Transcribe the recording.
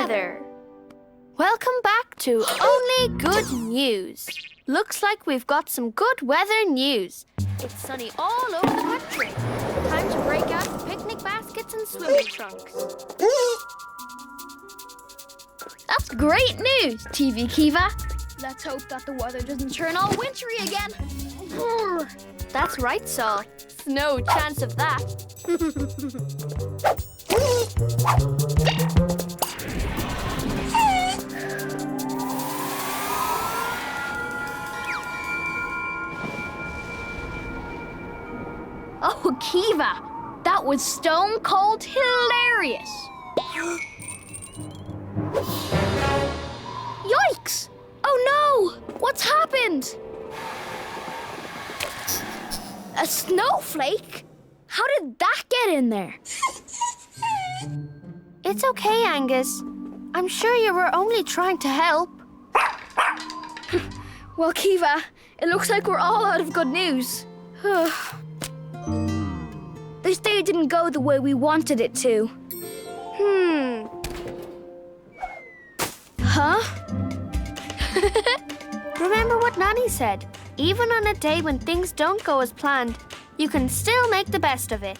weather. Welcome back to Only Good News. Looks like we've got some good weather news. It's sunny all over the country. Time to break out the picnic baskets and swimming trunks. That's great news, TV Kiva. Let's hope that the weather doesn't turn all wintry again. That's right, Saul. No chance of that. Oh, Kiva, that was stone cold hilarious. Yikes! Oh no! What's happened? A snowflake? How did that get in there? It's okay, Angus. I'm sure you were only trying to help. Well, Kiva, it looks like we're all out of good news. This day didn't go the way we wanted it to. Huh? Remember what Nanny said? Even on a day when things don't go as planned, you can still make the best of it.